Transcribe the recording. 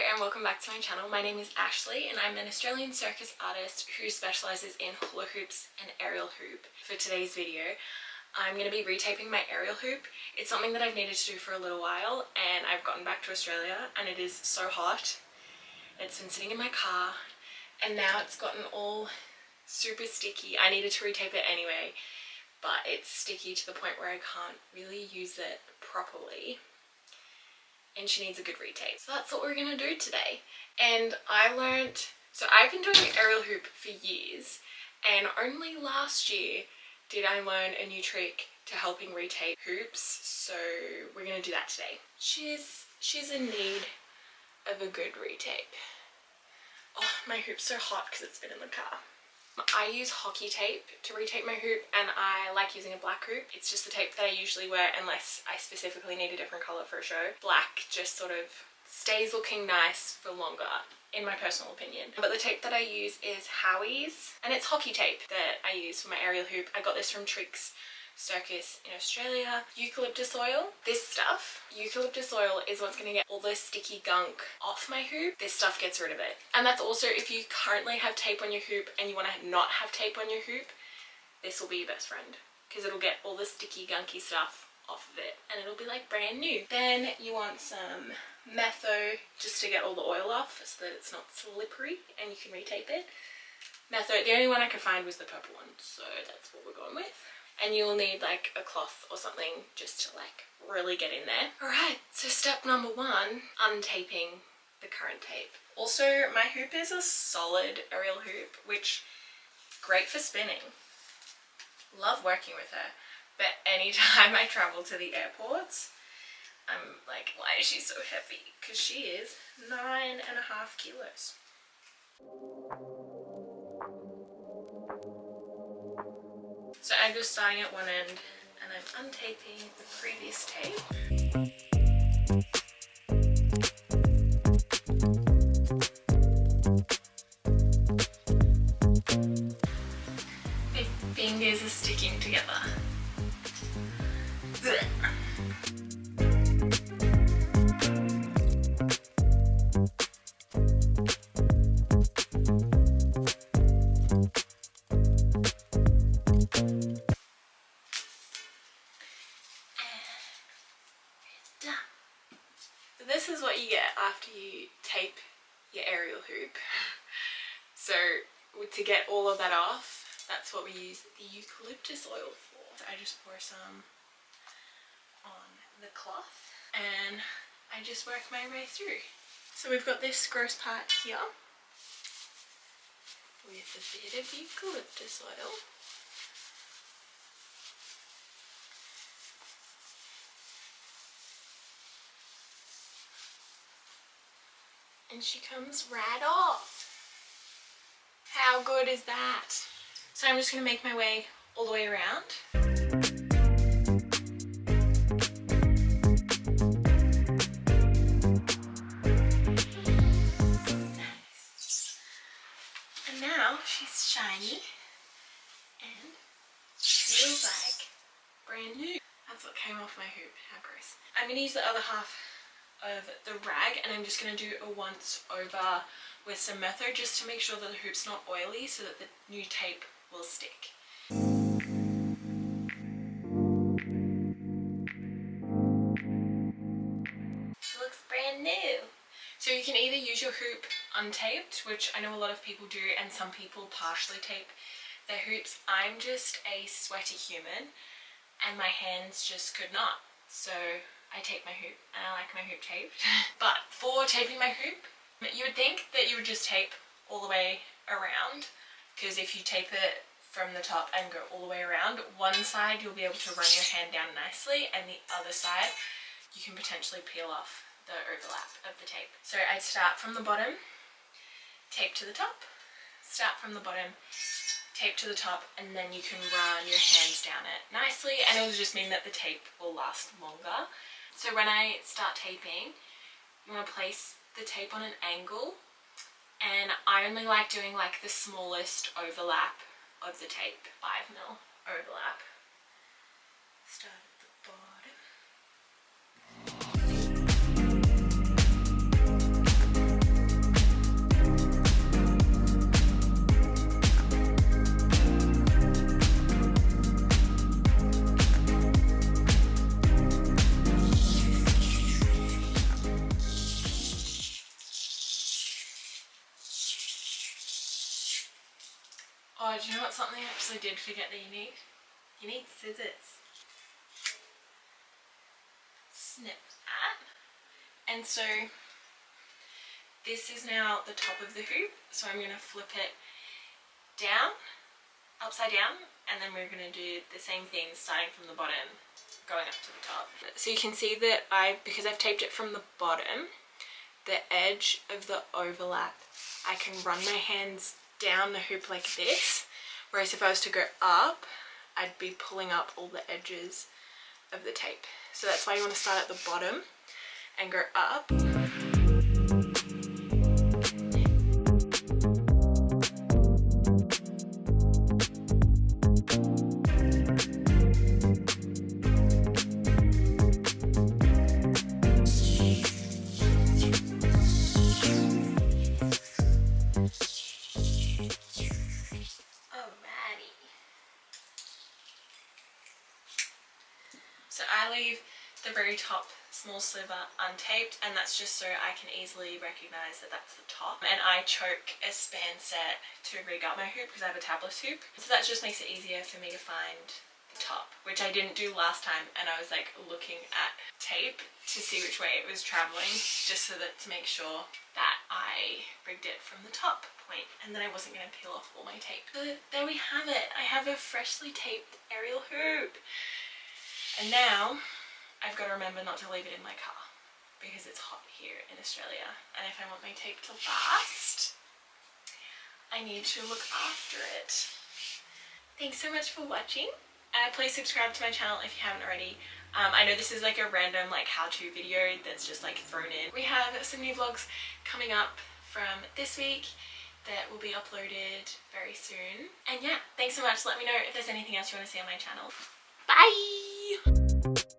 and welcome back to my channel. My name is Ashley and I'm an Australian circus artist who specialises in hula hoops and aerial hoop. For today's video, I'm going to be retaping my aerial hoop. It's something that I've needed to do for a little while, and I've gotten back to Australia and it is so hot. It's been sitting in my car and now it's gotten all super sticky. I needed to retape it anyway, but it's sticky to the point where I can't really use it properly. And she needs a good retape. So that's what we're gonna do today. And so I've been doing aerial hoop for years, and only last year did I learn a new trick to helping retape hoops. So we're gonna do that today. She's in need of a good retape. Oh, my hoop's so hot because it's been in the car. I use hockey tape to retape my hoop, and I like using a black hoop. It's just the tape that I usually wear unless I specifically need a different colour for a show. Black just sort of stays looking nice for longer, in my personal opinion. But the tape that I use is Howie's, and it's hockey tape that I use for my aerial hoop. I got this from Tricks Circus in Australia. Eucalyptus oil. This stuff, eucalyptus oil, is what's going to get all the sticky gunk off my hoop. This stuff gets rid of it. And that's also if you currently have tape on your hoop and you want to not have tape on your hoop, this will be your best friend, because it'll get all the sticky gunky stuff off of it and it'll be like brand new. Then you want some metho just to get all the oil off so that it's not slippery and you can retape it. Metho, the only one I could find was the purple one, so that's what we're going with. And you'll need like a cloth or something just to like really get in there. Alright, so step number one, untaping the current tape. Also, my hoop is a solid aerial hoop, which great for spinning. Love working with her. But anytime I travel to the airports, I'm like, why is she so heavy? Because she is 9.5 kilos. So I'm just starting at one end and I'm untaping the previous tape. My fingers are sticking together. This is what you get after you tape your aerial hoop. So to get all of that off, that's what we use the eucalyptus oil for. So I just pour some on the cloth and I just work my way through. So we've got this gross part here with a bit of eucalyptus oil. And she comes right off. How good is that? So I'm just going to make my way all the way around. Nice. And now she's shiny and feels like brand new. That's what came off my hoop. How gross. I'm going to use the other half of the rag and I'm just going to do a once over with some metho just to make sure that the hoop's not oily so that the new tape will stick. It looks brand new. So you can either use your hoop untaped, which I know a lot of people do, and some people partially tape their hoops. I'm just a sweaty human and my hands just could not. So I tape my hoop and I like my hoop taped. But for taping my hoop, you would think that you would just tape all the way around, because if you tape it from the top and go all the way around, one side you'll be able to run your hand down nicely and the other side you can potentially peel off the overlap of the tape. So I'd start from the bottom, tape to the top, start from the bottom, tape to the top, and then you can run your hands down it nicely and it will just mean that the tape will last longer. So when I start taping, you want to place the tape on an angle, and I only like doing like the smallest overlap of the tape, 5mm overlap. Start at the bottom. Oh, do you know what something I actually did forget that you need? You need scissors. Snip that. And so this is now the top of the hoop, so I'm going to flip it down, upside down, and then we're going to do the same thing starting from the bottom going up to the top. So you can see that because I've taped it from the bottom, the edge of the overlap, I can run my hands down the hoop like this, whereas if I was to go up, I'd be pulling up all the edges of the tape. So that's why you want to start at the bottom and go up. So I leave the very top small sliver untaped, and that's just so I can easily recognise that that's the top. And I choke a span set to rig up my hoop because I have a tabless hoop. So that just makes it easier for me to find the top, which I didn't do last time, and I was like looking at tape to see which way it was travelling, just so that to make sure that I rigged it from the top point and then I wasn't going to peel off all my tape. So there we have it. I have a freshly taped aerial hoop. And now I've got to remember not to leave it in my car because it's hot here in Australia, and if I want my tape to last, I need to look after it. Thanks so much for watching. Please subscribe to my channel if you haven't already. I know this is like a random like how-to video that's just like thrown in. We have some new vlogs coming up from this week that will be uploaded very soon. And yeah, thanks so much. Let me know if there's anything else you want to see on my channel. Bye!